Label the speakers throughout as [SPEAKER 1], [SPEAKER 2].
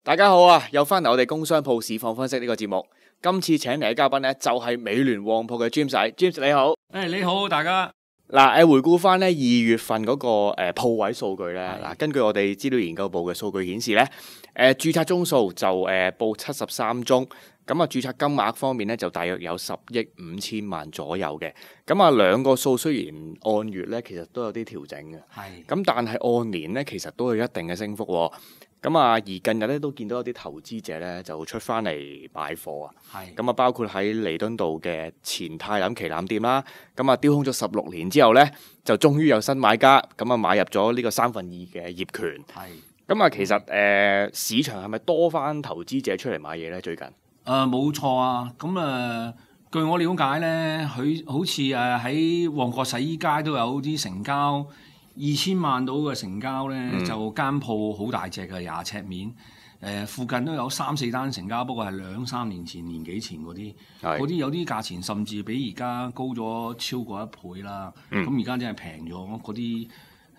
[SPEAKER 1] 大家好啊！又翻嚟我哋工商鋪市況分析呢個節目。今次請嚟嘅嘉賓咧就係美聯旺鋪嘅 James 仔。James 你好。
[SPEAKER 2] 你好，大家。
[SPEAKER 1] 嗱，回顧翻咧2月份嗰個鋪位數據咧，嗱，根據我哋資料研究部嘅數據顯示咧，註冊宗數就報73宗，咁啊註冊金額方面咧就大約有10億5千萬左右嘅。咁啊兩個數雖然按月咧其實都有啲調整嘅，咁但係按年咧其實都有一定嘅升幅喎。咁啊，而近日咧都見到有啲投資者咧就出翻嚟買貨啊。咁啊，包括喺彌敦道嘅前泰林旗艦店啦。咁啊，丟空咗16年之後咧，就終於有新買家咁啊買入咗呢個2/3嘅業權。咁啊，其實市場係咪多翻投資者出嚟買嘢咧？最近
[SPEAKER 2] 冇錯啊。咁據我了解咧，佢好似喺旺角洗衣街都有啲成交。2000萬到嘅成交咧，就間鋪好大隻嘅20尺面，附近都有3-4單成交，不過係2-3年前、年幾前嗰啲，嗰啲有啲價錢甚至比而家高咗超過1倍啦。咁而家真係平咗，嗰啲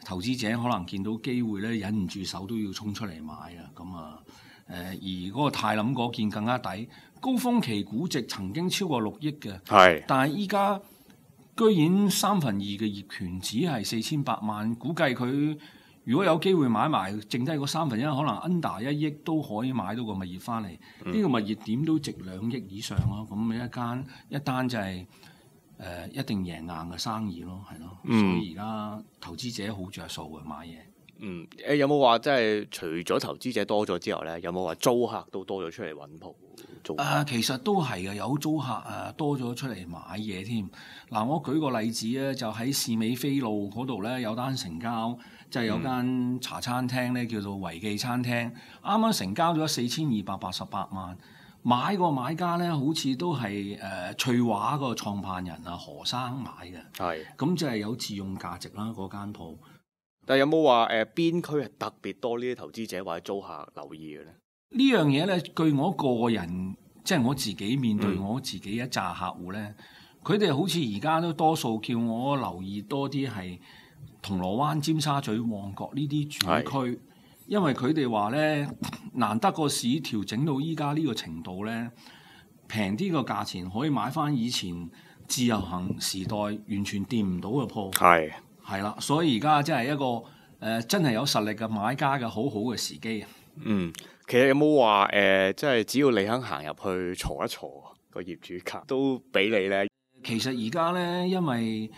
[SPEAKER 2] 投資者可能見到機會咧，忍唔住手都要衝出嚟買啊。咁而嗰個泰林嗰件更加抵，高峰期估值曾經超過6億嘅，但係依家居然2/3嘅業權只係4800萬，估計佢如果有機會買埋，剩低嗰1/3，可能 under 1億都可以買到個物業翻嚟。呢個物業點都值2億以上咯。咁一單就係一定贏硬嘅生意咯，係咯。所以而家投資者好着數嘅買嘢。
[SPEAKER 1] 有冇話即係除咗投資者多咗之後咧，有冇話租客都多咗出嚟揾鋪租？
[SPEAKER 2] 其實都係嘅，有租客多咗出嚟買嘢添。嗱，我舉個例子咧，就喺士美菲路嗰度咧有單成交，就係有間茶餐廳咧叫做維記餐廳，啱啱成交咗4288萬。買個買家咧好似都係翠華個創辦人何生買嘅，咁就係有自用價值啦嗰間鋪。
[SPEAKER 1] 但係有冇話邊區係特別多呢啲投資者或者租客留意嘅咧？
[SPEAKER 2] 呢樣嘢咧，據我個人即係我自己面對我自己一紮客戶咧，佢哋好似而家都多數叫我留意多啲係銅鑼灣、尖沙咀、旺角呢啲主區，因為佢哋話咧難得個市調整到依家呢個程度咧，平啲個價錢可以買翻以前自由行時代完全掂唔到嘅鋪。係啦，所以而家真係一個真係有實力嘅買家嘅好好嘅時機。
[SPEAKER 1] 其實有冇話即係只要你肯行入去坐一坐個業主卡都俾你咧？
[SPEAKER 2] 其實而家咧，因為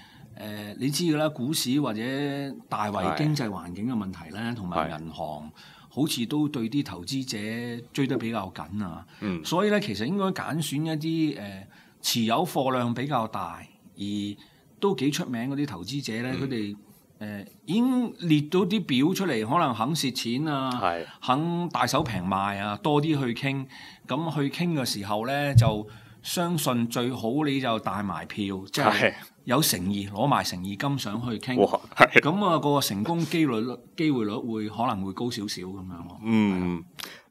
[SPEAKER 2] 你知㗎啦，股市或者大圍經濟環境嘅問題咧，同埋銀行好似都對啲投資者追得比較緊啊。所以咧，其實應該揀選一啲持有貨量比較大而都幾出名嗰啲投資者咧，佢哋已經列到啲表出嚟，可能肯蝕錢啊，肯大手平賣啊，多啲去傾。咁去傾嘅時候咧，就相信最好你就帶埋票，即係有誠意，攞埋誠意金上去傾。咁個成功機會率可能會高少少咁樣咯。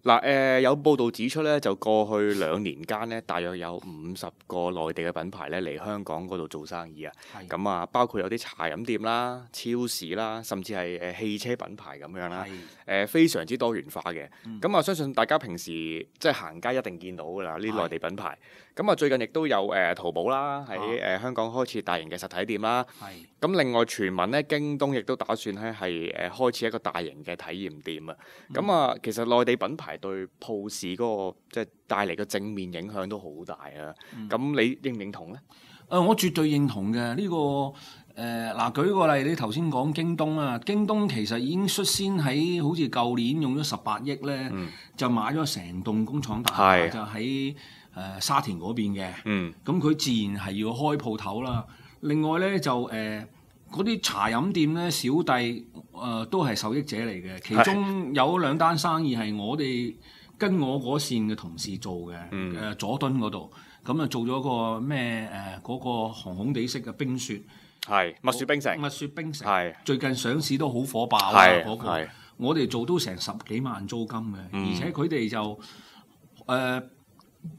[SPEAKER 1] 嗱，有報道指出咧，就過去2年間咧，大約有50個內地嘅品牌咧嚟香港嗰度做生意啊。咁啊，包括有啲茶飲店啦、超市啦，甚至係汽車品牌咁樣啦。非常之多元化嘅。咁啊，相信大家平時即係行街一定見到㗎啦，呢啲內地品牌。咁啊，最近亦都有淘寶啦，喺香港開設大型嘅實體店啦。咁另外傳聞咧，京東亦都打算咧係開設一個大型嘅體驗店啊。咁啊，其實內地品牌對鋪市嗰個即係帶嚟嘅正面影響都好大啊！咁你認唔認同咧？
[SPEAKER 2] 我絕對認同嘅呢個嗱，舉個例，你頭先講京東啊，京東其實已經率先喺好似舊年用咗18億咧，就買咗成棟工廠大廈，就喺沙田嗰邊嘅。咁佢自然係要開鋪頭啦。另外咧就嗰啲茶飲店咧，小弟都係受益者嚟嘅，其中有2單生意係我哋跟我嗰線嘅同事做嘅，佐敦嗰度，咁啊做咗個咩嗰個紅紅地色嘅冰雪，
[SPEAKER 1] 蜜雪冰城，
[SPEAKER 2] 蜜雪冰城，最近上市都好火爆啊！嗰個我哋做都成10幾萬租金嘅，而且佢哋就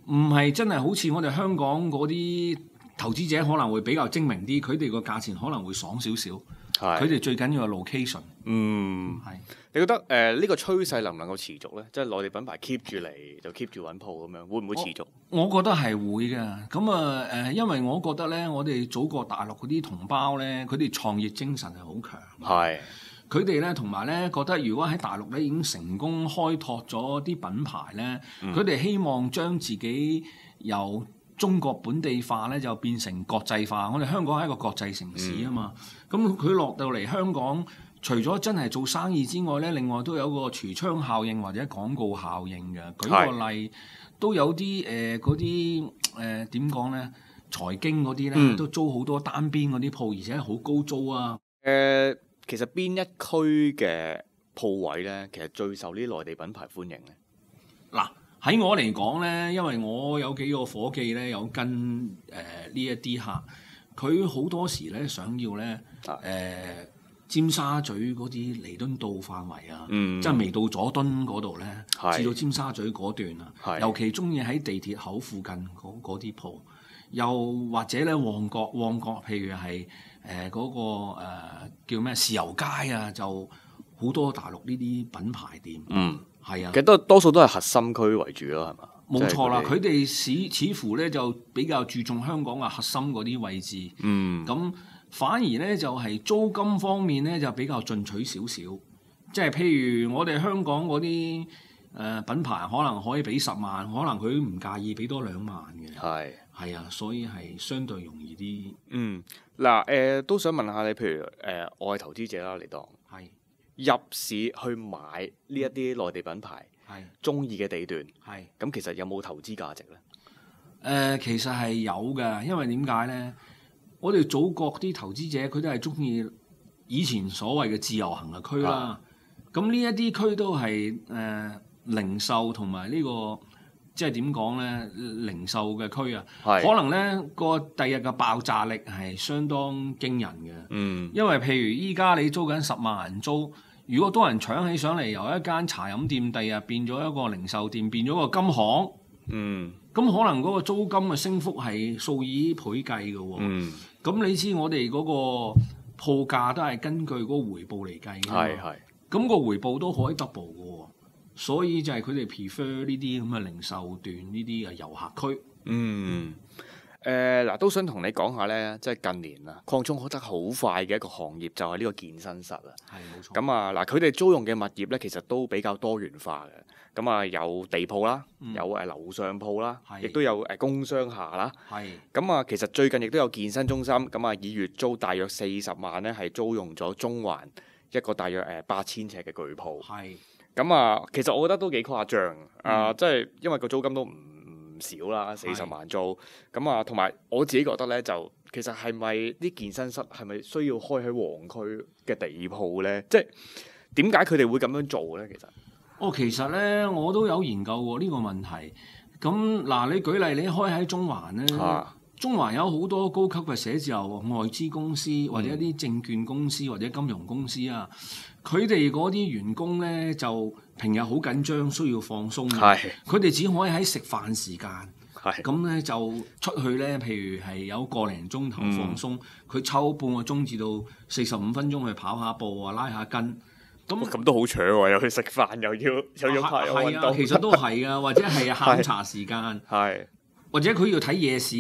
[SPEAKER 2] 唔係真係好似我哋香港嗰啲投資者可能會比較精明啲，佢哋個價錢可能會爽少少。佢哋最緊要係 location。係。
[SPEAKER 1] 你覺得呢個趨勢能唔能夠持續咧？即係內地品牌 keep 住嚟就 keep 住揾鋪咁樣，會唔會持續？
[SPEAKER 2] 我覺得係會嘅。咁因為我覺得咧，我哋祖國大陸嗰啲同胞咧，佢哋創業精神係好強。
[SPEAKER 1] 係。
[SPEAKER 2] 佢哋咧同埋咧覺得，如果喺大陸咧已經成功開拓咗啲品牌咧，佢哋希望將自己由中國本地化咧就變成國際化。我哋香港係一個國際城市啊嘛。咁佢落到嚟香港，除咗真係做生意之外咧，另外都有個櫥窗效應或者廣告效應嘅。舉個例，都有啲嗰啲點講咧，財經嗰啲咧都租好多單邊嗰啲鋪，而且好高租啊。
[SPEAKER 1] 其實邊一區嘅鋪位咧，其實最受呢啲內地品牌歡迎咧？嗱，
[SPEAKER 2] 喺我嚟講咧，因為我有幾個夥計咧，有跟呢一啲客，佢好多時咧想要咧尖沙咀嗰啲彌敦道範圍啊，即係未到佐敦嗰度咧，至到尖沙咀嗰段啊，尤其中意喺地鐵口附近嗰啲鋪，又或者咧旺角，譬如係嗰個叫咩豉油街啊，就好多大陸呢啲品牌店。係啊，
[SPEAKER 1] 其實多數都係核心區為主咯，係嘛？
[SPEAKER 2] 冇錯啦，佢哋似乎咧就比較注重香港嘅核心嗰啲位置。咁反而咧就係租金方面咧就比較進取少少，即係譬如我哋香港嗰啲品牌可能可以俾10萬，可能佢唔介意俾多2萬嘅。係啊，所以係相對容易啲。
[SPEAKER 1] 嗱都想問下你，譬如我係投資者啦，你當
[SPEAKER 2] 係
[SPEAKER 1] 入市去買呢一啲內地品牌，中意嘅地段，咁其實有冇投資價值咧？
[SPEAKER 2] 其實係有嘅，因為點解咧？我哋祖國啲投資者佢都係中意以前所謂嘅自由行嘅區啦。咁呢一啲區都係零售同埋呢個即係點講咧？零售嘅區啊，可能咧個第日嘅爆炸力係相當驚人嘅。因為譬如依家你租緊10萬人租，如果多人搶起上嚟，由一間茶飲店第日變咗一個零售店，變咗個金行。咁可能嗰個租金嘅升幅係數以倍計嘅喎。咁你知我哋嗰個鋪價都係根據嗰個回報嚟計嘅。咁個回報都可以 double 嘅喎。所以就係佢哋 prefer 呢啲咁嘅零售段，呢啲嘅遊客區。
[SPEAKER 1] 都想同你講下咧，即係近年啊，擴充得好快嘅一個行業就係呢個健身室啊。
[SPEAKER 2] 冇錯。
[SPEAKER 1] 咁佢哋租用嘅物業咧，其實都比較多元化嘅。咁有地鋪啦，有樓上鋪啦，亦都有工商廈啦。咁其實最近亦都有健身中心，咁以月租大約40萬咧，係租用咗中環一個大約8000尺嘅巨鋪。其實我覺得都幾誇張。即係因為個租金都唔少啦，40萬租。同埋我自己覺得咧，就其實係咪啲健身室係咪需要開喺旺區嘅地鋪咧？即係點解佢哋會咁樣做咧？
[SPEAKER 2] 其實咧我都有研究過呢個問題。咁嗱，你舉例，你開喺中環咧，中環有好多高級嘅寫字樓、外資公司或者一啲證券公司或者金融公司啊，佢哋嗰啲員工咧就平日好緊張，需要放鬆嘅。佢哋只可以喺食飯時間，咁咧就出去咧，譬如係有個零鐘頭放鬆，佢抽半個鐘至到45分鐘去跑下步啊，拉下筋。
[SPEAKER 1] 咁都好搶喎，又去食飯，又要拍又運動。
[SPEAKER 2] 其實都係啊，或者係下午茶時間，或者佢要睇夜市，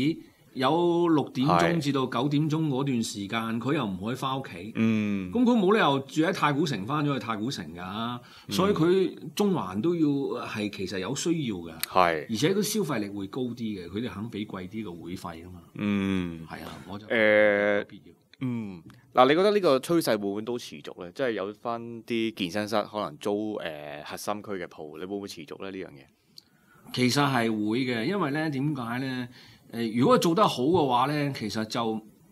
[SPEAKER 2] 有6點鐘至到9點鐘嗰段時間，佢又唔可以翻屋企。咁佢冇理由住喺太古城翻咗去太古城㗎，所以佢中環都要係其實有需要嘅。而且個消費力會高啲嘅，佢哋肯俾貴啲嘅會費啊嘛。我就有必要。
[SPEAKER 1] 你覺得呢個趨勢會唔會都持續咧？即係有翻啲健身室可能租核心區嘅鋪，你會唔會持續咧呢樣嘢？
[SPEAKER 2] 其實係會嘅，因為咧點解咧？如果做得好嘅話咧，其實就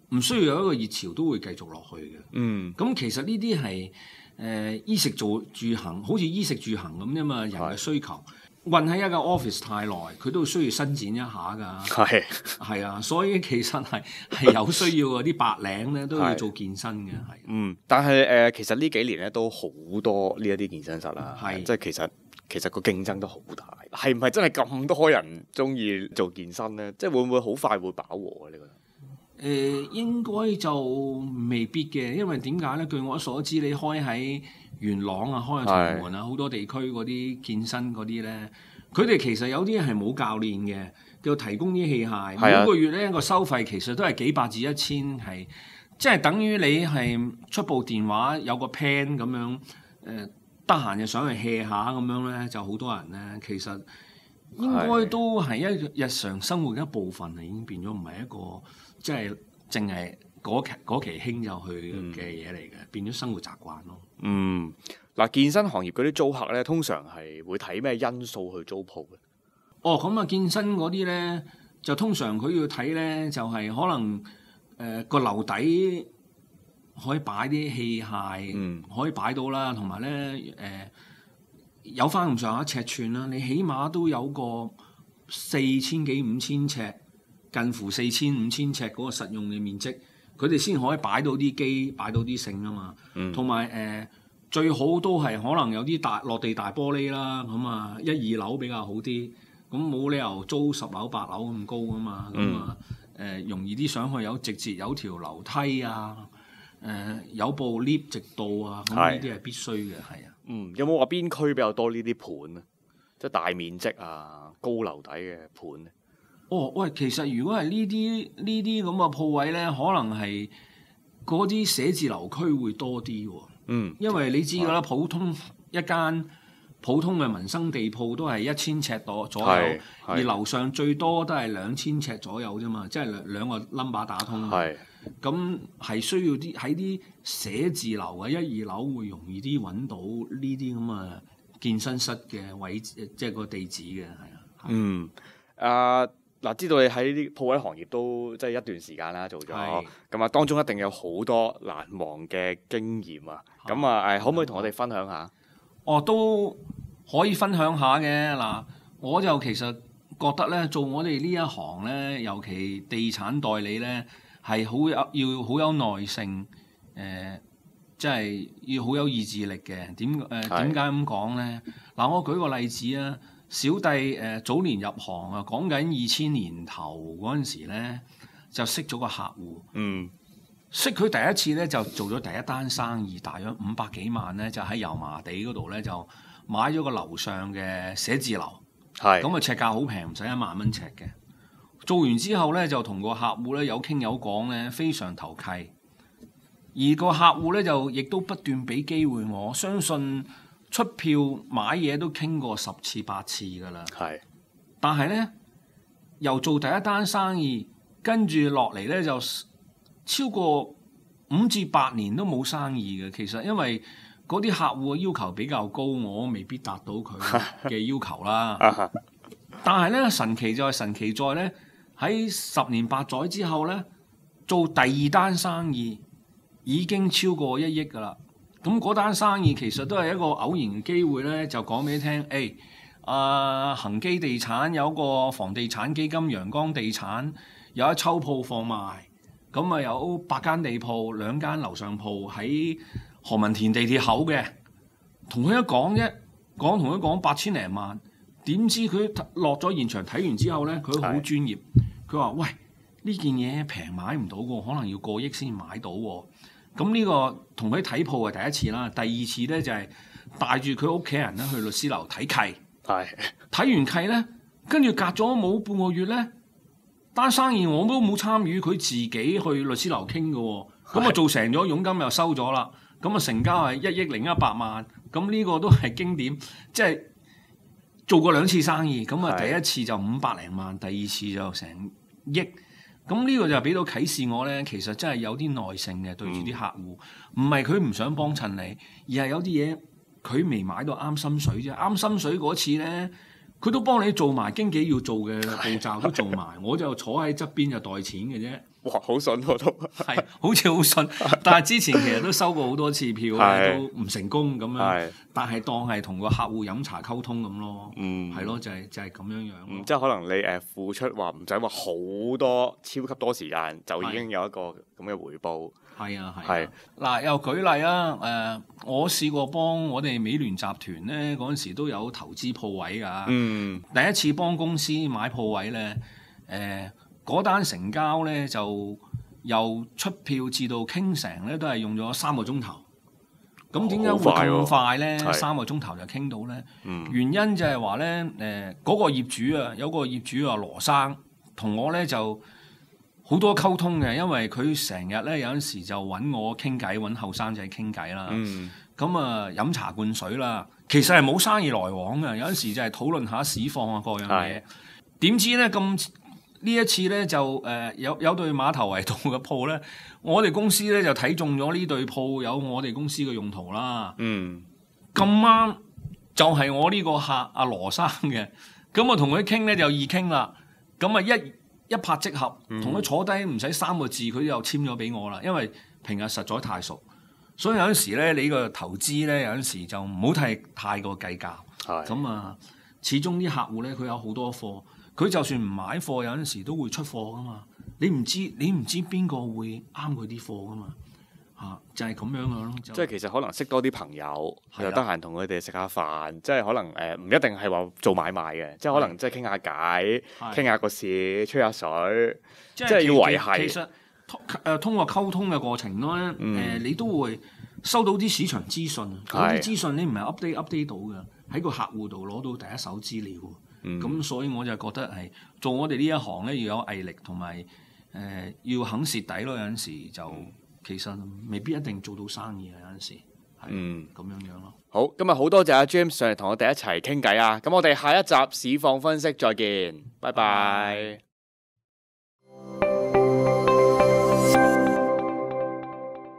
[SPEAKER 2] 唔需要有一個熱潮都會繼續落去嘅。咁其實呢啲係衣食住行，好似衣食住行咁啫嘛，人嘅需求。運喺一個 office 太耐，佢都需要伸展一下㗎。係啊，所以其實係有需要嘅。啲白領咧都要做健身嘅。
[SPEAKER 1] 但係其實呢幾年咧都好多呢一啲健身室啦。即係其實個競爭都好大。係唔係真係咁多人中意做健身咧？即係會唔會好快會飽和啊？你覺得？
[SPEAKER 2] 應該就未必嘅，因為點解咧？據我所知，你開喺元朗啊，開喺屯門啊，好多地區嗰啲健身嗰啲咧，佢哋其實有啲係冇教練嘅，要提供啲器械，每個月咧個收費其實都係幾百至1000，係即係等於你係出部電話有個 plan 咁樣，得閒就想去 hea 下咁樣咧，就好多人咧，其實應該都係一日常生活嘅一部分，已經變咗唔係一個即係淨係嗰期興就去嘅嘢嚟嘅，變咗生活習慣咯。
[SPEAKER 1] 嗱，健身行業嗰啲租客咧，通常係會睇咩因素去租鋪嘅？
[SPEAKER 2] 咁啊，健身嗰啲咧，就通常佢要睇咧，就係可能個樓底可以擺啲器械，可以擺到啦，同埋咧有翻咁上下尺寸啦，你起碼都有個4000幾5000尺，近乎4000、5000尺嗰個實用嘅面積，佢哋先可以擺到啲機，擺到啲繩啊嘛。同埋最好都係可能有啲落地大玻璃啦，咁啊1、2樓比較好啲。咁冇理由租10樓8樓咁高噶嘛。咁啊容易啲上去有直接有條樓梯啊，有部 lift 直道啊，咁呢啲係必須嘅，係啊。
[SPEAKER 1] 有冇話邊區比較多呢啲盤啊？即係大面積啊、高樓底嘅盤咧？
[SPEAKER 2] 喂，其實如果係呢啲咁嘅鋪位咧，可能係嗰啲寫字樓區會多啲喎。因為你知㗎啦，普通一間普通嘅民生地鋪都係1000尺左右，而樓上最多都係2000尺左右啫嘛，即係兩個 number 打通。咁係需要啲喺啲寫字樓嘅1、2樓會容易啲揾到呢啲咁嘅健身室嘅位置，即係個地址嘅，係啊。
[SPEAKER 1] 嗱，知道你喺呢啲鋪位行業都即係一段時間啦，做咗咁啊，當中一定有好多難忘嘅經驗啊。咁啊，可唔可以同我哋分享下？
[SPEAKER 2] 都可以分享下嘅。嗱，我就其實覺得咧，做我哋呢一行咧，尤其地產代理咧，係要好有耐性，即係要好有意志力嘅。點解咁講咧？嗱，我舉個例子啊。小弟早年入行啊，講緊2000年頭嗰陣時咧，就識咗個客戶。識佢第一次咧，就做咗第一單生意，大約500幾萬咧，就喺油麻地嗰度咧，就買咗個樓上嘅寫字樓。咁啊，尺價好平，唔使1萬蚊尺嘅。做完之後咧，就同個客戶咧有傾有講咧，非常投契。而個客戶咧就亦都不斷俾機會我，相信。出票買嘢都傾過10次8次㗎啦，但係咧又做第一單生意，跟住落嚟咧就超過5至8年都冇生意嘅。其實因為嗰啲客戶嘅要求比較高，我未必達到佢嘅要求啦。但係咧神奇就係神奇在咧，喺10年8載之後咧，做第二單生意已經超過1億㗎啦。咁嗰單生意其實都係一個偶然嘅機會咧，就講俾你聽，恒基地產有個房地產基金，陽光地產有一抽鋪放賣，咁啊有8間地鋪，2間樓上鋪喺何文田地鐵口嘅，同佢一講啫，同佢講8000零萬，點知佢落咗現場睇完之後咧，佢好專業，佢話：喂，呢件嘢平買唔到喎，可能要過億先買到喎。咁呢個同佢睇鋪係第一次啦，第二次咧就係帶住佢屋企人咧去律師樓睇契，睇完契咧，跟住隔咗冇半個月咧，單生意我都冇參與，佢自己去律師樓傾嘅喎，咁啊做成咗，佣金又收咗啦，咁啊成交係1億0100萬，咁呢個都係經典，即係做過2次生意，咁啊第一次就500零萬，第二次就成億。咁呢個就俾到啟示我咧，其實真係有啲耐性嘅對住啲客戶，唔係佢唔想幫襯你，而係有啲嘢佢未買到啱心水啫。啱心水嗰次咧，佢都幫你做埋經紀要做嘅步驟都做埋，我就坐喺側邊就袋錢嘅啫。
[SPEAKER 1] 哇，好順我都
[SPEAKER 2] 係，好似好順，但係之前其實都收過好多次票都唔成功咁樣，但係當係同個客戶飲茶溝通咁咯，係咯，就係咁樣樣。
[SPEAKER 1] 即係可能你付出話唔使話好多超級多時間，就已經有一個咁嘅回報。
[SPEAKER 2] 係啊。嗱，又舉例啊，我試過幫我哋美聯集團咧嗰陣時都有投資鋪位㗎。第一次幫公司買鋪位咧，嗰單成交咧就由出票至到傾成咧，都係用咗3個鐘頭。咁點解會
[SPEAKER 1] 好快喎
[SPEAKER 2] 咁快咧？
[SPEAKER 1] 係
[SPEAKER 2] 3個鐘頭就傾到咧？原因就係話咧，嗰個業主啊，有個業主啊羅生，同我咧就好多溝通嘅，因為佢成日咧有陣時就揾我傾偈，揾後生仔傾偈啦。咁啊飲茶灌水啦，其實係冇生意來往嘅，有陣時就係討論下市況啊各樣嘢。點知咧呢一次咧就有對碼頭圍道嘅鋪咧，我哋公司咧就睇中咗呢對鋪有我哋公司嘅用途啦。咁啱就係我呢個客阿羅生嘅，咁我同佢傾咧就易傾啦。咁啊一拍即合，同佢坐低唔使3個字，佢又簽咗俾我啦。因為平日實在太熟，所以有陣時咧你個投資咧有陣時就唔好太過計較。咁啊，始終啲客戶咧佢有好多貨。佢就算唔買貨，有陣時都會出貨噶嘛。你唔知邊個會啱佢啲貨噶嘛？就係咁樣嘅咯。
[SPEAKER 1] 即係其實可能識多啲朋友，又得閒同佢哋食下飯，即係可能唔一定係話做買賣嘅，即係可能即係傾下偈，傾下個市，吹下水，即係要維係。
[SPEAKER 2] 其實通過溝通嘅過程咧，你都會收到啲市場資訊。嗰啲資訊你唔係 update 到嘅，喺個客戶度攞到第一手資料。咁所以我就覺得係做我哋呢一行咧，要有毅力同埋要肯蝕底咯。有陣時就其實未必一定做到生意啊。有陣時係咁樣咯。
[SPEAKER 1] 好，今日好多謝阿 James 上嚟同我哋一齊傾偈啊！咁我哋下一集市況分析再見，拜拜。